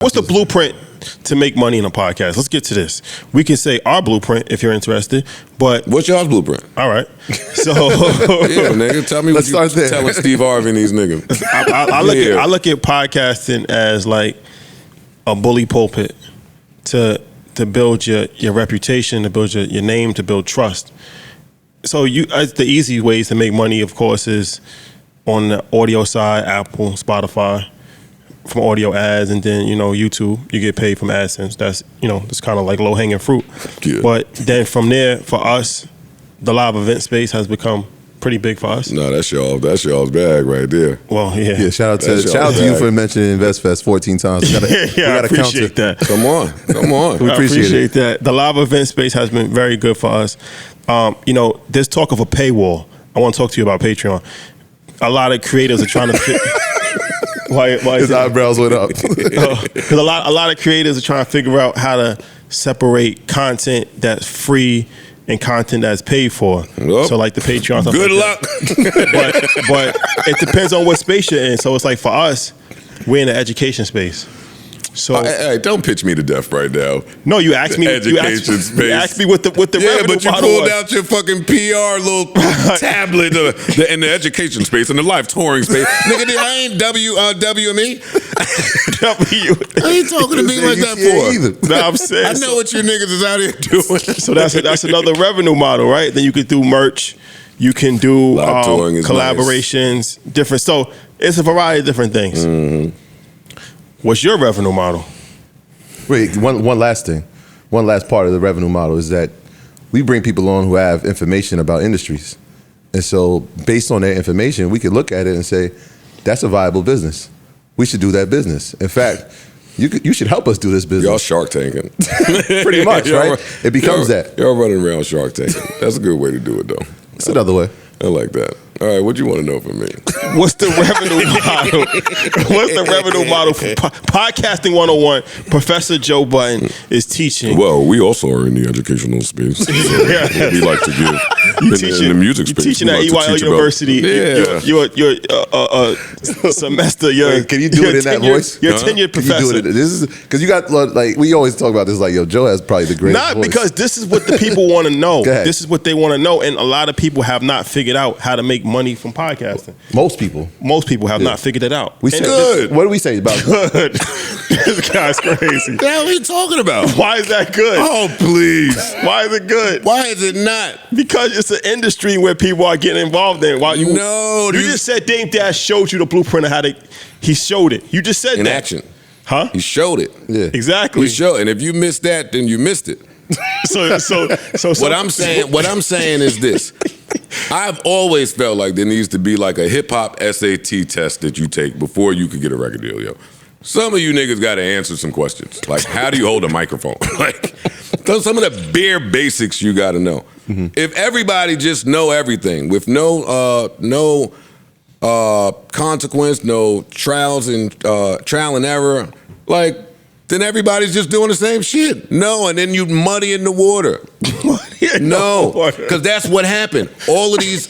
What's the blueprint to make money in a podcast? Let's get to this. We can say our blueprint if you're interested, but what's y'all's blueprint? All right. So yeah, nigga, tell me what you telling Steve Harvey and these niggas. I look at podcasting as like a bully pulpit to build your reputation, to build your name, to build trust. So the easy ways to make money, of course, is on the audio side, Apple, Spotify, from audio ads, and then YouTube, you get paid from AdSense. That's it's kind of like low hanging fruit. Yeah. But then from there, for us, the live event space has become pretty big for us. No, that's y'all's bag right there. Well, yeah. Yeah, shout out to you for mentioning InvestFest 14 times. We gotta appreciate that. Come on. We appreciate that. The live event space has been very good for us. There's talk of a paywall. I want to talk to you about Patreon. A lot of creators are trying to fit. Why his eyebrows went up? Because a lot of creators are trying to figure out how to separate content that's free and content that's paid for. Yep. So like the Patreon. Good luck. But it depends on what space you're in. So it's like for us, we're in the education space. So hey, don't pitch me to death right now. No, you asked me. Education space. You asked me what the revenue model was. Yeah, but you pulled out your fucking PR little tablet in the education space and the live touring space. Nigga, I ain't WME. I ain't talking to me like that for. Either. No, I'm saying. I know what you niggas is out here doing. So that's another revenue model, right? Then you could do merch. You can do collaborations, nice. Different. So it's a variety of different things. Mm-hmm. What's your revenue model? Wait, one last thing. One last part of the revenue model is that we bring people on who have information about industries. And so based on that information, we can look at it and say, that's a viable business. We should do that business. In fact, you should help us do this business. Y'all Shark Tanking. Pretty much, right? It becomes that. Y'all running around Shark Tanking. That's a good way to do it, though. It's another way. I like that. All right, what you want to know from me? What's the revenue model? What's the revenue model for Podcasting 101? Professor Joe Budden is teaching. Well, we also are in the educational space. So we like to give in the music space. You're teaching at EYL University. You're a semester. Can you do it in that voice? You're a tenured professor. You do it. This is because you got like we always talk about this. Like Joe has probably the greatest voice. Because this is what the people want to know. This is what they want to know, and a lot of people have not figured out how to make money from podcasting. Most people have not figured it out. We said good. What do we say about good? This guy's crazy. What the hell are you talking about? Why is that good? Oh, please. Why is it good? Why is it not? Because it's an industry where people are getting involved in. You just said Dame Dash showed you the blueprint of how he showed it. You just said in that. action. Huh? He showed it. Yeah. Exactly. He showed, and if you missed that, then you missed it. So what I'm saying is this. I've always felt like there needs to be like a hip hop SAT test that you take before you could get a record deal, yo. Some of you niggas got to answer some questions, like how do you hold a microphone? Like some of the bare basics you got to know. Mm-hmm. If everybody just know everything with no consequence, no trial and error, like. Then everybody's just doing the same shit. No, and then you muddy in the water. No, because that's what happened. All of these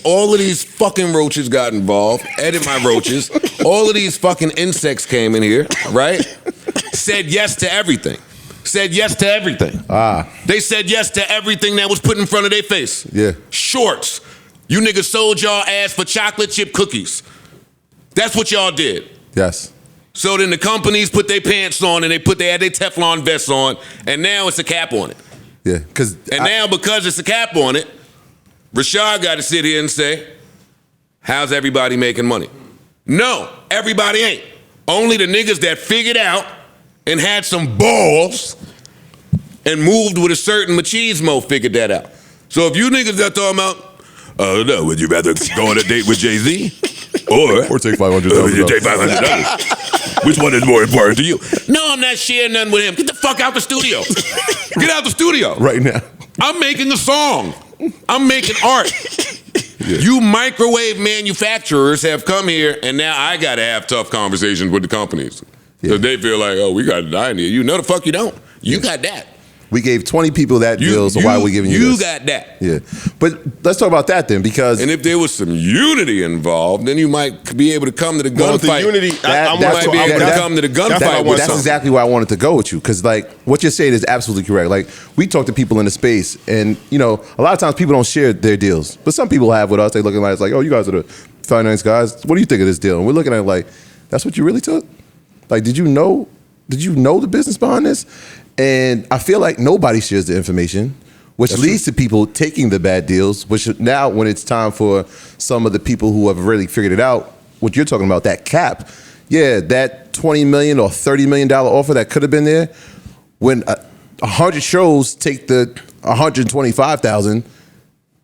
fucking roaches got involved. Edit my roaches. All of these fucking insects came in here, right? Said yes to everything. They said yes to everything that was put in front of their face. Yeah. Shorts. You niggas sold y'all ass for chocolate chip cookies. That's what y'all did. Yes. So then the companies put their pants on and they had their Teflon vests on, and now it's a cap on it. Yeah, now because it's a cap on it, Rashad got to sit here and say, how's everybody making money? No, everybody ain't. Only the niggas that figured out and had some balls and moved with a certain machismo figured that out. So if you niggas are talking about, no, would you rather go on a date with Jay-Z? Or take $500,000. Take $500. Which one is more important to you? No, I'm not sharing nothing with him. Get the fuck out the studio. Get out the studio. Right now. I'm making a song. I'm making art. Yeah. You microwave manufacturers have come here, and now I got to have tough conversations with the companies. Because they feel like, oh, we got to die in here. You know the fuck you don't. You got that. We gave 20 people that deal, so why are we giving you this? You got that. Yeah. But let's talk about that then, because... And if there was some unity involved, then you might be able to come to the Well, with the gunfight. unity, might be able to come to the gunfight with That's something. exactly where I wanted to go with you, because like what you're saying is absolutely correct. Like we talk to people in the space, and you know, a lot of times people don't share their deals, but some people have with us. They looking at us like, oh, you guys are the finance guys. What do you think of this deal? And we're looking at it like, that's what you really took? Like, did you know the business behind this? And I feel like nobody shares the information, which leads to people taking the bad deals, which now when it's time for some of the people who have really figured it out, what you're talking about, that cap, yeah, that $20 million or $30 million offer that could have been there, when 100 shows take the 125,000,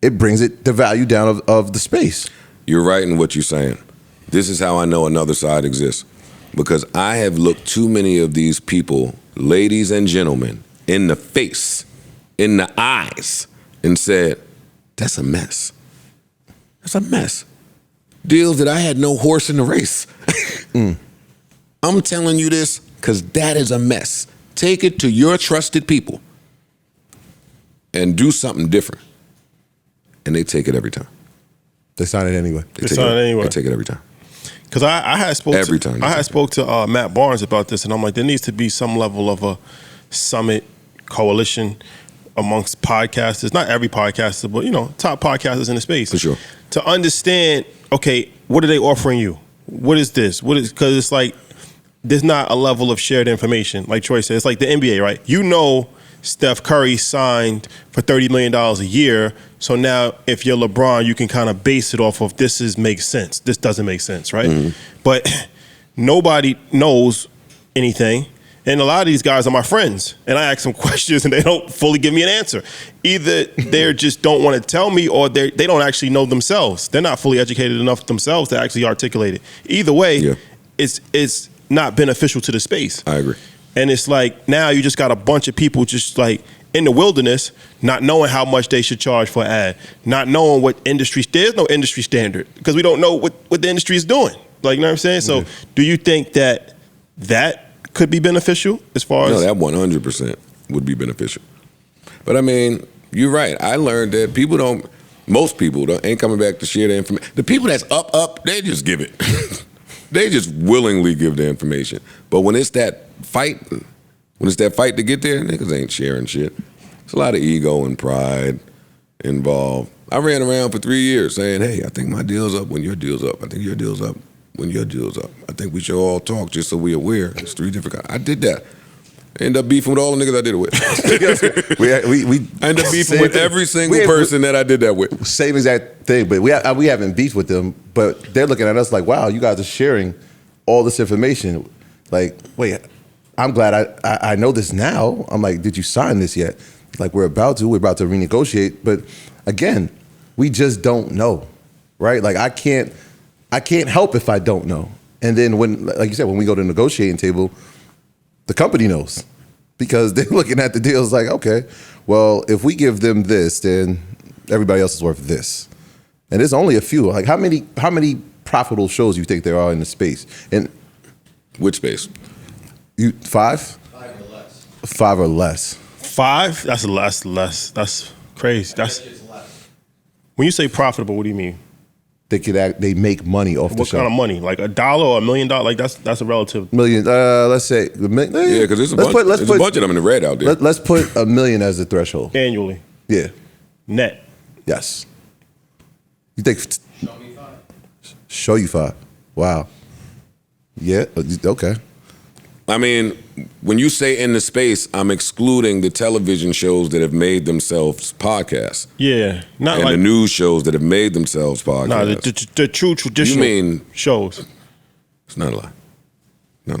it brings the value down of the space. You're right in what you're saying. This is how I know another side exists. Because I have looked too many of these people, ladies and gentlemen, in the face, in the eyes, and said, that's a mess. That's a mess. Deals that I had no horse in the race. I'm telling you this because that is a mess. Take it to your trusted people and do something different. And they take it every time. They sign it anyway. They take it every time. Because I had spoke Every to, time I had spoke to Matt Barnes about this, and I'm like, there needs to be some level of a summit coalition amongst podcasters, not every podcaster, but you know, top podcasters in the space. For sure. To understand, okay, what are they offering you? What is this? Because it's like there's not a level of shared information. Like Troy said, it's like the NBA, right? You know, Steph Curry signed for $30 million a year. So now if you're LeBron, you can kind of base it off of makes sense. This doesn't make sense, right? Mm-hmm. But nobody knows anything. And a lot of these guys are my friends. And I ask them questions and they don't fully give me an answer. Either they just don't want to tell me or they don't actually know themselves. They're not fully educated enough themselves to actually articulate it. Either way, it's not beneficial to the space. I agree. And it's like now you just got a bunch of people just like in the wilderness, not knowing how much they should charge for an ad, not knowing what industry, there's no industry standard because we don't know what the industry is doing. Like, you know what I'm saying? So do you think that could be beneficial as far as? No, that 100% would be beneficial. But I mean, you're right. I learned that most people ain't coming back to share the information. The people that's up, they just give it. They just willingly give the information. But when it's that fight to get there, niggas ain't sharing shit. There's a lot of ego and pride involved. I ran around for 3 years saying, hey, I think my deal's up when your deal's up. I think your deal's up when your deal's up. I think we should all talk just so we're aware. It's 3 different guys. I did that. I ended up beefing with all the niggas I did it with. I ended up beefing with every single person that I did that with. Same exact thing, but we haven't beefed with them, but they're looking at us like, wow, you guys are sharing all this information. Like, wait, I'm glad I know this now. I'm like, did you sign this yet? Like, we're about to renegotiate, but again, we just don't know, right? Like, I can't help if I don't know. And then when, like you said, when we go to the negotiating table, the company knows because they're looking at the deals like, okay, well, if we give them this, then everybody else is worth this. And there's only a few. Like, how many profitable shows you think there are in the space? And which space? 5? 5 or less. 5 or less. 5? That's less. That's crazy. That's less. When you say profitable, what do you mean? They make money off the show. What kind of money? Like $1 or $1 million? Like that's a relative. Million. Let's say. Yeah, because there's a bunch of them in the red out there. Let's put $1 million as the threshold. Annually. Yeah. Net. Yes. You think? Show me 5. Show you 5. Wow. Yeah. Okay. I mean, when you say in the space, I'm excluding the television shows that have made themselves podcasts. Yeah, not and like the news shows that have made themselves podcasts. No, the true traditional shows. It's not a lie. No.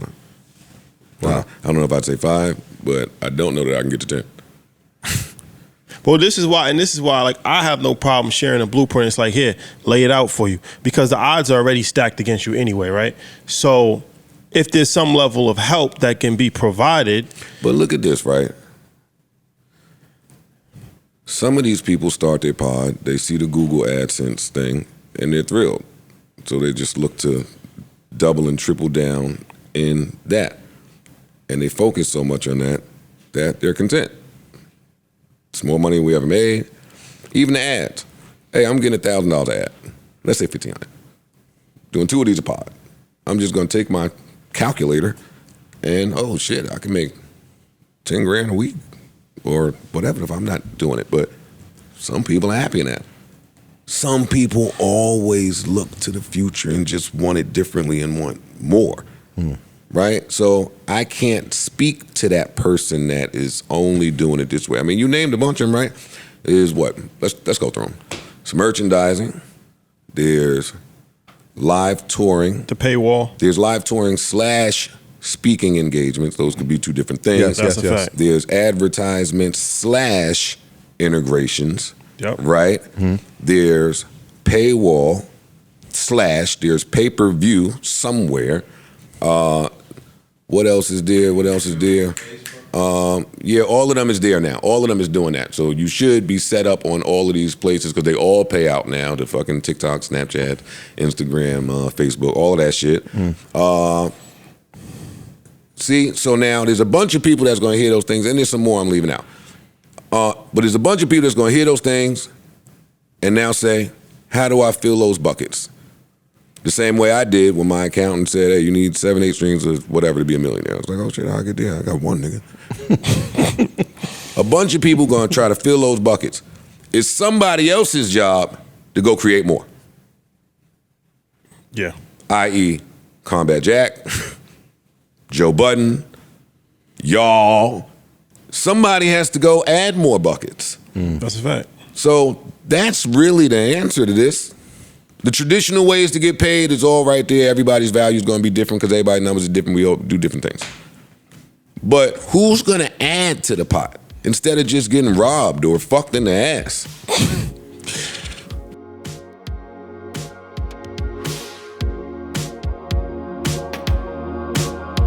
Wow. I don't know if I'd say 5, but I don't know that I can get to 10. Well, this is why, like, I have no problem sharing a blueprint. It's like, here, lay it out for you, because the odds are already stacked against you anyway, right? So if there's some level of help that can be provided. But look at this, right? Some of these people start their pod, they see the Google AdSense thing, and they're thrilled. So they just look to double and triple down in that. And they focus so much on that they're content. It's more money than we ever made. Even the ads. Hey, I'm getting $1,000 ad. Let's say $1,500. Doing 2 of these a pod. I'm just gonna take my calculator and oh shit, I can make 10 grand a week or whatever if I'm not doing it. But some people are happy in that. Some people always look to the future and just want it differently and want more. Right? So I can't speak to that person that is only doing it this way. I mean, you named a bunch of them, right? Is what? Let's go through them. It's merchandising. There's live touring. The paywall. There's live touring / speaking engagements. Those could be 2 different things. That's a fact. There's advertisements / integrations. Yep. Right? There's paywall / there's pay-per-view somewhere. What else is there? Yeah, all of them is there now. All of them is doing that. So you should be set up on all of these places because they all pay out now to fucking TikTok, Snapchat, Instagram, Facebook, all of that shit. See, so now there's a bunch of people that's going to hear those things, and there's some more I'm leaving out. But there's a bunch of people that's going to hear those things and now say, how do I fill those buckets? The same way I did when my accountant said, hey, you need 7, 8 streams of whatever to be a millionaire. I was like, oh shit, I'll get there. I got one, nigga. A bunch of people going to try to fill those buckets. It's somebody else's job to go create more. Yeah. I.e., Combat Jack, Joe Budden, y'all. Somebody has to go add more buckets. That's a fact. So that's really the answer to this. The traditional ways to get paid is all right there. Everybody's value is going to be different because everybody's numbers are different. We all do different things. But who's going to add to the pot instead of just getting robbed or fucked in the ass?